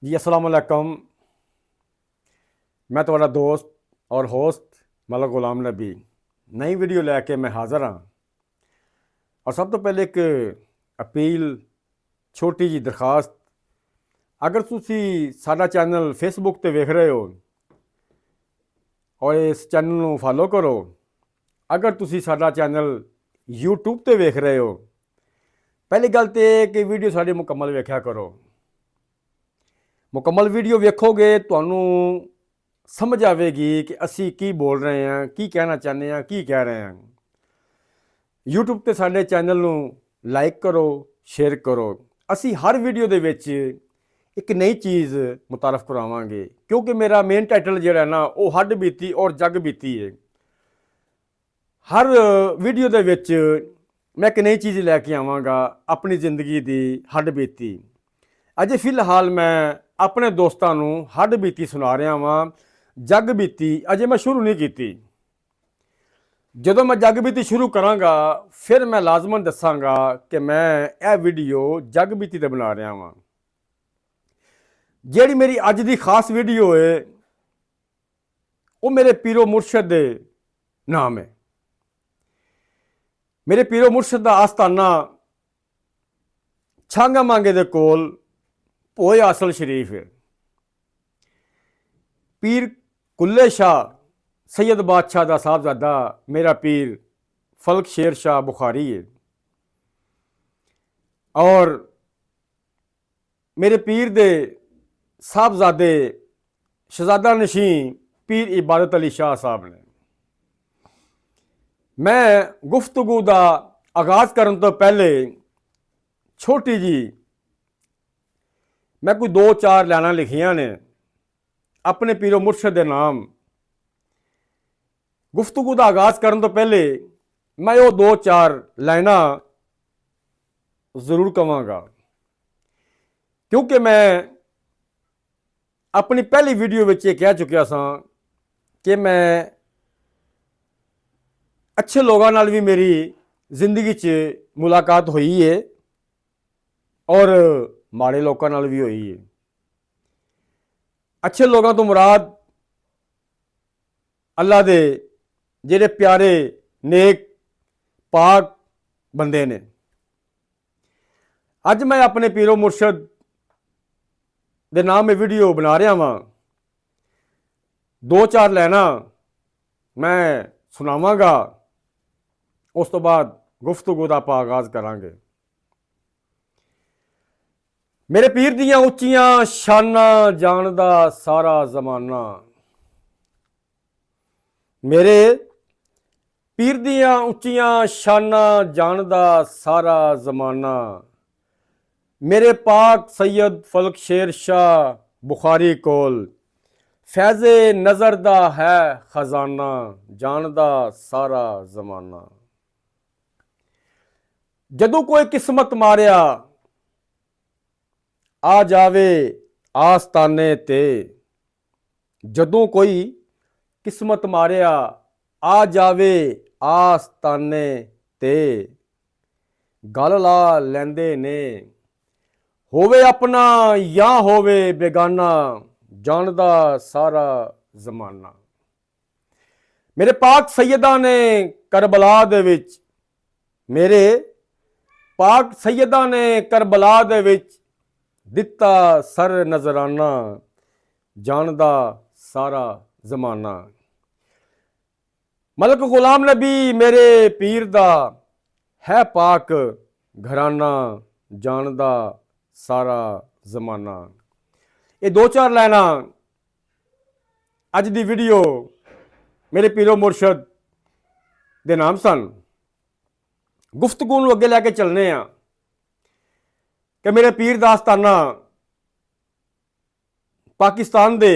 जी अस्सलाम वालेकुम। मैं ਤੁਹਾਡਾ ਦੋਸਤ ਔਰ ਹੋਸਟ ਮਲਕ ਗੁਲਾਮ ਨਬੀ ਨਈ ਵੀਡੀਓ ਲੈ ਕੇ ਮੈਂ ਹਾਜ਼ਰ ਹਾਂ। ਔਰ ਸਭ ਤੋਂ ਪਹਿਲੇ ਇੱਕ ਅਪੀਲ, ਛੋਟੀ ਜੀ ਦਰਖਾਸਤ, ਅਗਰ ਤੁਸੀਂ ਸਾਡਾ ਚੈਨਲ ਫੇਸਬੁੱਕ ਤੇ ਵੇਖ ਰਹੇ ਹੋ ਔਰ ਇਸ ਚੈਨਲ ਨੂੰ ਫਾਲੋ ਕਰੋ। ਅਗਰ ਤੁਸੀਂ ਸਾਡਾ ਚੈਨਲ YouTube ਤੇ ਵੇਖ ਰਹੇ ਹੋ, ਪਹਿਲੀ ਗੱਲ ਤੇ ਕਿ ਵੀਡੀਓ ਸਾਡੀ ਮੁਕੰਮਲ ਵੇਖਿਆ ਕਰੋ। ਮੁਕੰਮਲ ਵੀਡੀਓ ਵੇਖੋਗੇ ਤੁਹਾਨੂੰ ਸਮਝ ਆਵੇਗੀ ਕਿ ਅਸੀਂ ਕੀ ਬੋਲ ਰਹੇ ਹਾਂ, ਕੀ ਕਹਿਣਾ ਚਾਹੁੰਦੇ ਹਾਂ, ਕੀ ਕਹਿ ਰਹੇ ਹਾਂ। YouTube ਤੇ ਸਾਡੇ ਚੈਨਲ ਨੂੰ ਲਾਈਕ ਕਰੋ, ਸ਼ੇਅਰ ਕਰੋ। ਅਸੀਂ ਹਰ ਵੀਡੀਓ ਦੇ ਵਿੱਚ ਇੱਕ ਨਈ ਚੀਜ਼ ਮੁਤਾਰਫ ਕਰਾਵਾਂਗੇ, ਕਿਉਂਕਿ ਮੇਰਾ ਮੇਨ ਟਾਈਟਲ ਜਿਹੜਾ ਨਾ ਉਹ ਹੱਡ ਬੀਤੀ ਔਰ ਜਗ ਬੀਤੀ ਹੈ। ਹਰ ਵੀਡੀਓ ਦੇ ਵਿੱਚ ਮੈਂ ਇੱਕ ਨਈ ਚੀਜ਼ ਲੈ ਕੇ ਆਵਾਂਗਾ, ਆਪਣੀ ਜ਼ਿੰਦਗੀ ਦੀ ਹੱਡ ਬੀਤੀ। ਅਜੇ ਫਿਲਹਾਲ ਮੈਂ ਆਪਣੇ ਦੋਸਤਾਂ ਨੂੰ ਹੱਡ ਬੀਤੀ ਸੁਣਾ ਰਿਹਾ ਵਾਂ। ਜਗ ਬੀਤੀ ਅਜੇ ਮੈਂ ਸ਼ੁਰੂ ਨਹੀਂ ਕੀਤੀ। ਜਦੋਂ ਮੈਂ ਜਗ ਬੀਤੀ ਸ਼ੁਰੂ ਕਰਾਂਗਾ ਫਿਰ ਮੈਂ ਲਾਜ਼ਮਨ ਦੱਸਾਂਗਾ ਕਿ ਮੈਂ ਇਹ ਵੀਡੀਓ ਜਗ ਬੀਤੀ ਤੇ ਬਣਾ ਰਿਹਾ ਵਾਂ। ਜਿਹੜੀ ਮੇਰੀ ਅੱਜ ਦੀ ਖਾਸ ਵੀਡੀਓ ਹੈ ਉਹ ਮੇਰੇ ਪੀਰੋ ਮੁਰਸ਼ਦ ਦੇ ਨਾਮ ਹੈ। ਮੇਰੇ ਪੀਰੋ ਮੁਰਸ਼ਦ ਦਾ ਆਸਤਾਨਾ ਛਾਂਗਾ ਮਾਂਗੇ ਦੇ ਕੋਲ ਭੋਏ ਆਸਲ ਸ਼ਰੀਫ ਹੈ। ਪੀਰ ਕੁੱਲੇ ਸ਼ਾਹ ਸੈयद ਬਾਦਸ਼ਾਹ ਦਾ ਸਾਹਿਬਜ਼ਾਦਾ ਮੇਰਾ ਪੀਰ ਫਲਕ ਸ਼ੇਰ ਸ਼ਾਹ ਬੁਖਾਰੀ ਹੈ। ਔਰ ਮੇਰੇ ਪੀਰ ਦੇ ਸਾਹਿਬਜ਼ਾਦੇ ਸ਼ਹਜ਼ਾਦਾ ਨਸ਼ੀं ਪੀਰ ਇਬਾਦਤ ਅਲੀ ਸ਼ਾਹ ਸਾਹਿਬ ਨੇ। ਮੈਂ ਗੁਫ਼ਤਗੂ ਦਾ ਆਗਾਜ਼ ਕਰਨ ਤੋਂ ਪਹਿਲੇ ਛੋਟੀ ਜੀ ਮੈਂ ਕੋਈ 2-4 ਲਾਈਨਾਂ ਲਿਖੀਆਂ ਨੇ ਆਪਣੇ ਪੀਰੋ ਮੁਰਸ਼ਦ ਦੇ ਨਾਮ। ਗੁਫ਼ਤਗੂ ਦਾ ਆਗਾਜ਼ ਕਰਨ ਤੋਂ ਪਹਿਲੇ ਮੈਂ ਉਹ 2-4 ਲਾਈਨਾਂ ਜ਼ਰੂਰ ਕਵਾਂਗਾ, ਕਿਉਂਕਿ ਮੈਂ ਆਪਣੀ ਪਹਿਲੀ ਵੀਡੀਓ ਵਿੱਚ ਇਹ ਕਹਿ ਚੁੱਕਿਆ ਸਾਂ ਕਿ ਮੈਂ ਅੱਛੇ ਲੋਕਾਂ ਨਾਲ ਵੀ ਮੇਰੀ ਜ਼ਿੰਦਗੀ 'ਚ ਮੁਲਾਕਾਤ ਹੋਈ ਹੈ ਔਰ ਮਾੜੇ ਲੋਕਾਂ ਨਾਲ ਵੀ ਹੋਈ ਹੈ। ਅੱਛੇ ਲੋਕਾਂ ਤੋਂ ਮੁਰਾਦ ਅੱਲਾ ਦੇ ਜਿਹੜੇ ਪਿਆਰੇ ਨੇਕ ਪਾਕ ਬੰਦੇ ਨੇ। ਅੱਜ ਮੈਂ ਆਪਣੇ ਪੀਰੋ ਮੁਰਸ਼ਦ ਦੇ ਨਾਮ ਇਹ ਵੀਡੀਓ ਬਣਾ ਰਿਹਾ ਵਾਂ। 2-4 ਲਾਈਨਾਂ ਮੈਂ ਸੁਣਾਵਾਂਗਾ, ਉਸ ਤੋਂ ਬਾਅਦ ਗੁਫ਼ਤਗੂ ਦਾ ਆਪਾਂ ਆਗਾਜ਼ ਕਰਾਂਗੇ। ਮੇਰੇ ਪੀਰ ਦੀਆਂ ਉੱਚੀਆਂ ਸ਼ਾਨਾਂ ਜਾਣਦਾ ਸਾਰਾ ਜ਼ਮਾਨਾ। ਮੇਰੇ ਪੀਰ ਦੀਆਂ ਉੱਚੀਆਂ ਸ਼ਾਨਾਂ ਜਾਣਦਾ ਸਾਰਾ ਜ਼ਮਾਨਾ। ਮੇਰੇ ਪਾਕ ਸੈयद ਫਲਕ ਸ਼ੇਰ ਸ਼ਾਹ ਬੁਖਾਰੀ ਕੋਲ ਫੈਜ਼ੇ ਨਜ਼ਰ ਦਾ ਹੈ ਖਜ਼ਾਨਾ, ਜਾਣਦਾ ਸਾਰਾ ਜ਼ਮਾਨਾ। ਜਦੋਂ ਕੋਈ ਕਿਸਮਤ ਮਾਰਿਆ ਆ ਜਾਵੇ ਆਸਤਾਨੇ ਤੇ। ਜਦੋਂ ਕੋਈ ਕਿਸਮਤ ਮਾਰਿਆ ਆ ਜਾਵੇ ਆਸਤਾਨੇ ਤੇ। ਗੱਲ ਲਾ ਲੈਂਦੇ ਨੇ ਹੋਵੇ ਆਪਣਾ ਜਾਂ ਹੋਵੇ ਬੇਗਾਨਾ, ਜਾਣਦਾ ਸਾਰਾ ਜ਼ਮਾਨਾ। ਮੇਰੇ ਪਾਕ ਸੈਯਦਾਂ ਨੇ ਕਰਬਲਾ ਦੇ ਵਿੱਚ, ਮੇਰੇ ਪਾਕ ਸੈਯਦਾਂ ਨੇ ਕਰਬਲਾ ਦੇ ਵਿੱਚ ਦਿੱਤਾ ਸਰ ਨਜ਼ਰਾਨਾ, ਜਾਣਦਾ ਸਾਰਾ ਜ਼ਮਾਨਾ। ਮਲਕ ਗੁਲਾਮ ਨਬੀ ਮੇਰੇ ਪੀਰ ਦਾ ਹੈ ਪਾਕ ਘਰਾਨਾ, ਜਾਣਦਾ ਸਾਰਾ ਜ਼ਮਾਨਾ। ਇਹ 2-4 ਲਾਈਨਾਂ ਅੱਜ ਦੀ ਵੀਡੀਓ ਮੇਰੇ ਪੀਰੋ ਮੁਰਸ਼ਦ ਦੇ ਨਾਮ ਸਨ। ਗੁਫ਼ਤਗੂ ਨੂੰ ਅੱਗੇ ਲੈ ਕੇ ਚੱਲਨੇ ਆ ਕਿ ਮੇਰੇ ਪੀਰ ਦਾ ਆਸਤਾਨਾ ਪਾਕਿਸਤਾਨ ਦੇ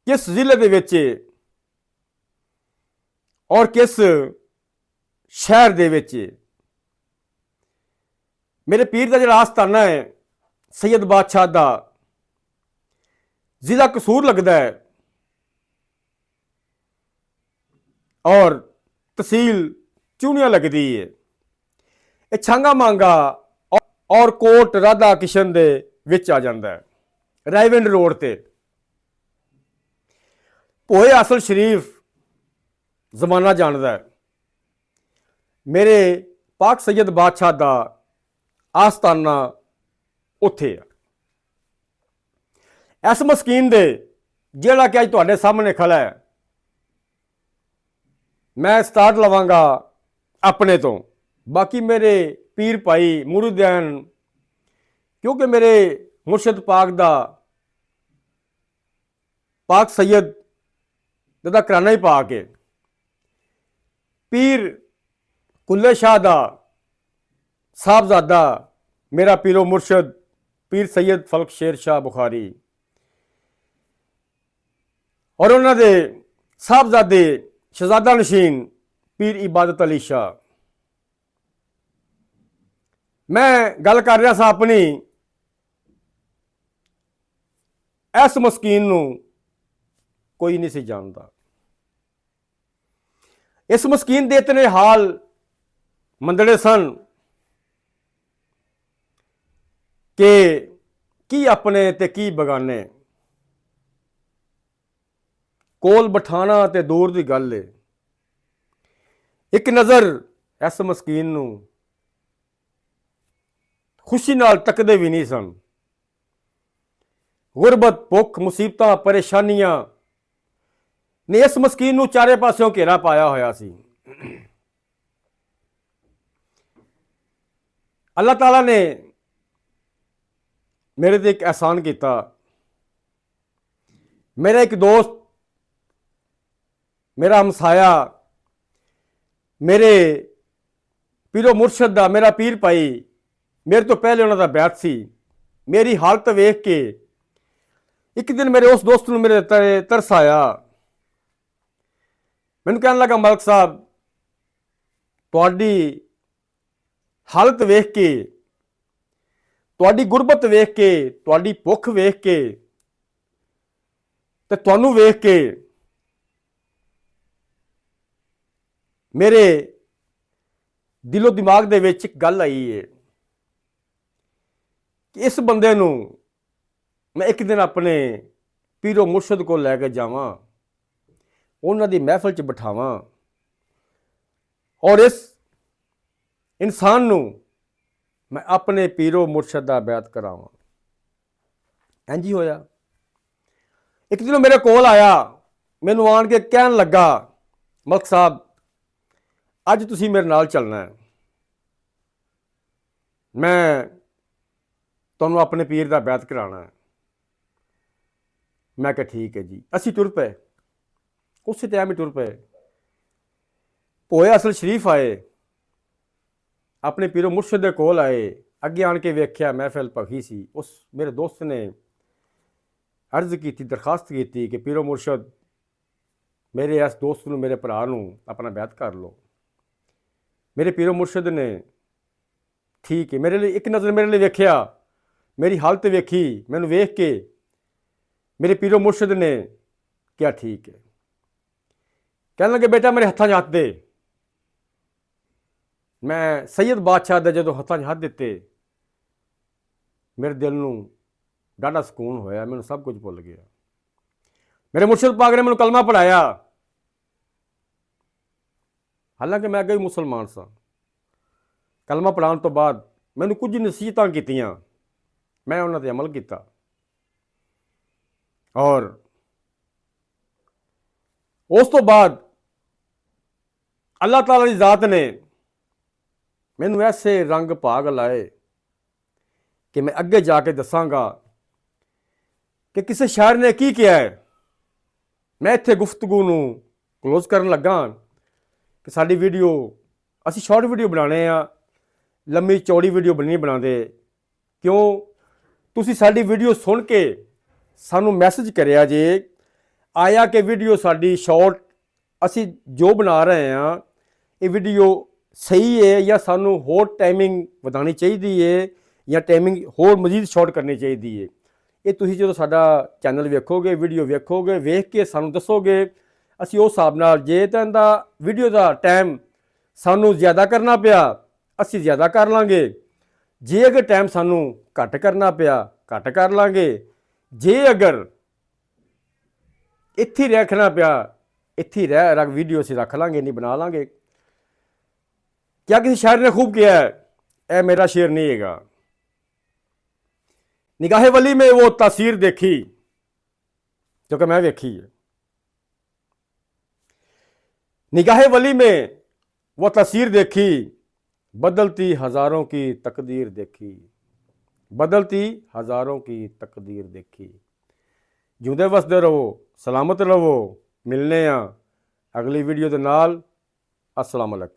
ਕਿਸ ਜ਼ਿਲ੍ਹੇ ਦੇ ਵਿੱਚ ਔਰ ਕਿਸ ਸ਼ਹਿਰ ਦੇ ਵਿੱਚ। ਮੇਰੇ ਪੀਰ ਦਾ ਜਿਹੜਾ ਆਸਤਾਨਾ ਹੈ ਸੈयद ਬਾਦਸ਼ਾਹ ਦਾ, ਜ਼ਿਲ੍ਹਾ ਕਸੂਰ ਲੱਗਦਾ ਹੈ ਔਰ ਤਹਿਸੀਲ ਚੂਨੀਆਂ ਲੱਗਦੀ ਹੈ। ਇਹ ਛਾਂਗਾ ਮਾਂਗਾ ਔਰ ਕੋਟ ਰਾਧਾ ਕਿਸ਼ਨ ਦੇ ਵਿੱਚ ਆ ਜਾਂਦਾ ਹੈ, ਰਾਏਵਿੰਡ ਰੋਡ ਤੇ। ਭੋਏ ਅਸਲ ਸ਼ਰੀਫ ਜ਼ਮਾਨਾ ਜਾਣਦਾ ਹੈ। ਮੇਰੇ ਪਾਕ ਸੈਦ ਬਾਦਸ਼ਾਹ ਦਾ ਆਸਤਾਨਾ ਉੱਥੇ ਆ। ਇਸ ਮਸਕੀਨ ਦੇ ਜਿਹੜਾ ਕਿ ਅੱਜ ਤੁਹਾਡੇ ਸਾਹਮਣੇ ਖੜਾ ਹੈ, ਮੈਂ ਸਟਾਰਟ ਲਵਾਂਗਾ ਆਪਣੇ ਤੋਂ। ਬਾਕੀ ਮੇਰੇ ਪੀਰ ਭਾਈ ਮੁਰੀਦੈਨ, ਕਿਉਂਕਿ ਮੇਰੇ ਮੁਰਸ਼ਿਦ ਪਾਕ ਦਾ ਪਾਕ ਸੈਦ ਦਾ ਘਰਾਣਾ ਹੀ ਪਾਕ ਹੈ। ਪੀਰ ਕੁੱਲੇ ਸ਼ਾਹ ਦਾ ਸਾਹਿਬਜ਼ਾਦਾ ਮੇਰਾ ਪੀਰੋ ਮੁਰਸ਼ਦ ਪੀਰ ਸੈਦ ਫਲਕ ਸ਼ੇਰ ਸ਼ਾਹ ਬੁਖਾਰੀ, ਔਰ ਉਹਨਾਂ ਦੇ ਸਾਹਿਬਜ਼ਾਦੇ ਸ਼ਹਜ਼ਾਦਾ ਨਸ਼ੀਨ ਪੀਰ ਇਬਾਦਤ ਅਲੀ ਸ਼ਾਹ। ਮੈਂ ਗੱਲ ਕਰ ਰਿਹਾ ਸਾਂ ਆਪਣੀ। ਇਸ ਮਸਕੀਨ ਨੂੰ ਕੋਈ ਨਹੀਂ ਸੀ ਜਾਣਦਾ। ਇਸ ਮਸਕੀਨ ਦੇ ਇਤਨੇ ਹਾਲ ਮੰਦੜੇ ਸਨ ਕਿ ਕੀ ਆਪਣੇ ਤੇ ਕੀ ਬਗਾਨੇ, ਕੋਲ ਬਿਠਾਣਾ ਤੇ ਦੂਰ ਦੀ ਗੱਲ ਏ। ਇੱਕ ਨਜ਼ਰ ਇਸ ਮਸਕੀਨ ਨੂੰ ਖੁਸ਼ੀ ਨਾਲ ਤੱਕਦੇ ਵੀ ਨਹੀਂ ਸਨ। ਗੁਰਬਤ, ਭੁੱਖ, ਮੁਸੀਬਤਾਂ, ਪਰੇਸ਼ਾਨੀਆਂ ਨੇ ਇਸ ਮਸਕੀਨ ਨੂੰ ਚਾਰੇ ਪਾਸਿਓਂ ਘੇਰਾ ਪਾਇਆ ਹੋਇਆ ਸੀ। ਅੱਲਾਹ ਤਾਲਾ ਨੇ ਮੇਰੇ ਤੇ ਇੱਕ ਅਹਿਸਾਨ ਕੀਤਾ। ਮੇਰਾ ਇੱਕ ਦੋਸਤ, ਮੇਰਾ ਹਮਸਾਇਆ, ਮੇਰੇ ਪੀਰੋ ਮੁਰਸ਼ਦ ਦਾ, ਮੇਰਾ ਪੀਰ ਭਾਈ, ਮੇਰੇ ਤੋਂ ਪਹਿਲੇ ਉਹਨਾਂ ਦਾ ਬੈਤ ਸੀ। ਮੇਰੀ ਹਾਲਤ ਵੇਖ ਕੇ ਇੱਕ ਦਿਨ ਮੇਰੇ ਉਸ ਦੋਸਤ ਨੂੰ ਮੇਰੇ ਤੇ ਤਰਸ ਆਇਆ। ਮੈਨੂੰ ਕਹਿਣ ਲੱਗਾ, ਮਲਕ ਸਾਹਿਬ, ਤੁਹਾਡੀ ਹਾਲਤ ਵੇਖ ਕੇ, ਤੁਹਾਡੀ ਗੁਰਬਤ ਵੇਖ ਕੇ, ਤੁਹਾਡੀ ਭੁੱਖ ਵੇਖ ਕੇ ਤੇ ਤੁਹਾਨੂੰ ਵੇਖ ਕੇ ਮੇਰੇ ਦਿਲੋਂ ਦਿਮਾਗ ਦੇ ਵਿੱਚ ਇੱਕ ਗੱਲ ਆਈ ਹੈ ਕਿ ਇਸ ਬੰਦੇ ਨੂੰ ਮੈਂ ਇੱਕ ਦਿਨ ਆਪਣੇ ਪੀਰੋ ਮੁਰਸ਼ਦ ਕੋਲ ਲੈ ਕੇ ਜਾਵਾਂ, ਉਹਨਾਂ ਦੀ ਮਹਿਫਲ 'ਚ ਬਿਠਾਵਾਂ ਔਰ ਇਸ ਇਨਸਾਨ ਨੂੰ ਮੈਂ ਆਪਣੇ ਪੀਰੋ ਮੁਰਸ਼ਦ ਦਾ ਬੈਤ ਕਰਾਵਾਂ। ਇੰਝ ਹੀ ਹੋਇਆ। ਇੱਕ ਦਿਨ ਮੇਰੇ ਕੋਲ ਆਇਆ, ਮੈਨੂੰ ਆਣ ਕੇ ਕਹਿਣ ਲੱਗਾ, ਮਲਕ ਸਾਹਿਬ, ਅੱਜ ਤੁਸੀਂ ਮੇਰੇ ਨਾਲ ਚੱਲਣਾ ਹੈ। ਮੈਂ ਤੁਹਾਨੂੰ ਆਪਣੇ ਪੀਰ ਦਾ ਬੈਤ ਕਰਾਉਣਾ ਹੈ। ਮੈਂ ਕਿਹਾ ਠੀਕ ਹੈ ਜੀ। ਅਸੀਂ ਤੁਰ ਪਏ, ਉਸੇ ਟਾਈਮ ਹੀ ਤੁਰ ਪਏ। ਭੋਏ ਅਸਲ ਸ਼ਰੀਫ ਆਏ, ਆਪਣੇ ਪੀਰੋ ਮੁਰਸ਼ਦ ਦੇ ਕੋਲ ਆਏ। ਅੱਗੇ ਆਣ ਕੇ ਵੇਖਿਆ ਮਹਿਫਿਲ ਭਖੀ ਸੀ। ਉਸ ਮੇਰੇ ਦੋਸਤ ਨੇ ਅਰਜ਼ ਕੀਤੀ, ਦਰਖਾਸਤ ਕੀਤੀ ਕਿ ਪੀਰੋ ਮੁਰਸ਼ਦ, ਮੇਰੇ ਇਸ ਦੋਸਤ ਨੂੰ, ਮੇਰੇ ਭਰਾ ਨੂੰ ਆਪਣਾ ਬੈਤ ਕਰ ਲਓ। ਮੇਰੇ ਪੀਰੋ ਮੁਰਸ਼ਦ ਨੇ ਠੀਕ ਹੈ, ਮੇਰੇ ਲਈ ਇੱਕ ਨਜ਼ਰ ਮੇਰੇ ਲਈ ਵੇਖਿਆ, ਮੇਰੀ ਹਾਲਤ ਵੇਖੀ। ਮੈਨੂੰ ਵੇਖ ਕੇ ਮੇਰੇ ਪੀਰੋ ਮੁਰਸ਼ਦ ਨੇ ਕਿਹਾ ਠੀਕ ਹੈ। ਕਹਿਣ ਲੱਗੇ, ਬੇਟਾ ਮੇਰੇ ਹੱਥਾਂ 'ਚ ਹੱਥ ਦੇ। ਮੈਂ ਸੈਦ ਬਾਦਸ਼ਾਹ ਦੇ ਜਦੋਂ ਹੱਥਾਂ 'ਚ ਹੱਥ ਦਿੱਤੇ, ਮੇਰੇ ਦਿਲ ਨੂੰ ਡਾਢਾ ਸਕੂਨ ਹੋਇਆ। ਮੈਨੂੰ ਸਭ ਕੁਝ ਭੁੱਲ ਗਿਆ। ਮੇਰੇ ਮੁਰਸ਼ਿਦ ਪਾਕ ਨੇ ਮੈਨੂੰ ਕਲਮਾ ਪੜ੍ਹਾਇਆ। ਹਾਲਾਂਕਿ ਮੈਂ ਅੱਗੇ ਵੀ ਮੁਸਲਮਾਨ ਸਾਂ। ਕਲਮਾ ਪੜ੍ਹਾਉਣ ਤੋਂ ਬਾਅਦ ਮੈਨੂੰ ਕੁਝ ਨਸੀਹਤਾਂ ਕੀਤੀਆਂ, ਮੈਂ ਉਹਨਾਂ 'ਤੇ ਅਮਲ ਕੀਤਾ ਔਰ ਉਸ ਤੋਂ ਬਾਅਦ ਅੱਲਾਹ ਤਾਲਾ ਦੀ ਜ਼ਾਤ ਨੇ ਮੈਨੂੰ ਐਸੇ ਰੰਗ ਭਾਗ ਲਾਏ ਕਿ ਮੈਂ ਅੱਗੇ ਜਾ ਕੇ ਦੱਸਾਂਗਾ ਕਿ ਕਿਸੇ ਸ਼ਾਇਰ ਨੇ ਕੀ ਕਿਹਾ ਹੈ। ਮੈਂ ਇੱਥੇ ਗੁਫ਼ਤਗੂ ਨੂੰ ਕਲੋਜ਼ ਕਰਨ ਲੱਗਾ ਕਿ ਸਾਡੀ ਵੀਡੀਓ, ਅਸੀਂ ਸ਼ਾਰਟ ਵੀਡੀਓ ਬਣਾਉਣੇ ਆ, ਲੰਮੀ ਚੌੜੀ ਵੀਡੀਓ ਨਹੀਂ ਬਣਾਉਂਦੇ। ਕਿਉਂ? ਤੁਸੀਂ ਸਾਡੀ ਵੀਡੀਓ ਸੁਣ ਕੇ ਸਾਨੂੰ ਮੈਸੇਜ ਕਰਿਆ ਜੇ ਆਇਆ ਕਿ ਵੀਡੀਓ ਸਾਡੀ ਸ਼ਾਰਟ, ਅਸੀਂ ਜੋ ਬਣਾ ਰਹੇ ਹਾਂ ਇਹ ਵੀਡੀਓ ਸਹੀ ਹੈ ਜਾਂ ਸਾਨੂੰ ਹੋਰ ਟਾਈਮਿੰਗ ਵਧਾਉਣੀ ਚਾਹੀਦੀ ਹੈ ਜਾਂ ਟਾਈਮਿੰਗ ਹੋਰ ਮਜ਼ੀਦ ਸ਼ਾਰਟ ਕਰਨੀ ਚਾਹੀਦੀ ਹੈ। ਇਹ ਤੁਸੀਂ ਜਦੋਂ ਸਾਡਾ ਚੈਨਲ ਵੇਖੋਗੇ, ਵੀਡੀਓ ਵੇਖੋਗੇ, ਵੇਖ ਕੇ ਸਾਨੂੰ ਦੱਸੋਗੇ। ਅਸੀਂ ਉਸ ਹਿਸਾਬ ਨਾਲ, ਜੇ ਤਾਂ ਇਹਦਾ ਵੀਡੀਓ ਦਾ ਟਾਈਮ ਸਾਨੂੰ ਜ਼ਿਆਦਾ ਕਰਨਾ ਪਿਆ ਅਸੀਂ ਜ਼ਿਆਦਾ ਕਰ ਲਾਂਗੇ, ਜੇ ਅਗਰ ਟਾਈਮ ਸਾਨੂੰ ਘੱਟ ਕਰਨਾ ਪਿਆ ਘੱਟ ਕਰ ਲਾਂਗੇ, ਜੇ ਅਗਰ ਇੱਥੇ ਰੱਖਣਾ ਪਿਆ ਇੱਥੇ ਰਹਿ ਰੱਖ ਵੀਡੀਓ ਅਸੀਂ ਰੱਖ ਲਾਂਗੇ, ਨਹੀਂ ਬਣਾ ਲਾਂਗੇ। ਕਿਆ ਕਿਸੇ ਸ਼ਾਇਰ ਨੇ ਖੂਬ ਕਿਹਾ ਹੈ, ਇਹ ਮੇਰਾ ਸ਼ੇਰ नहीं हैगा। निगाहे वली में वो तासीर देखी जो कि मैं वेखी है। निगाहे वली में वो तासीर देखी, बदलती हजारों की तकदीर देखी, बदलती हजारों की तकदीर देखी। जिंदे वसदे रहो, सलामत रहो। मिलने अगली वीडियो के नाल। अस्सलाम वालेकुम।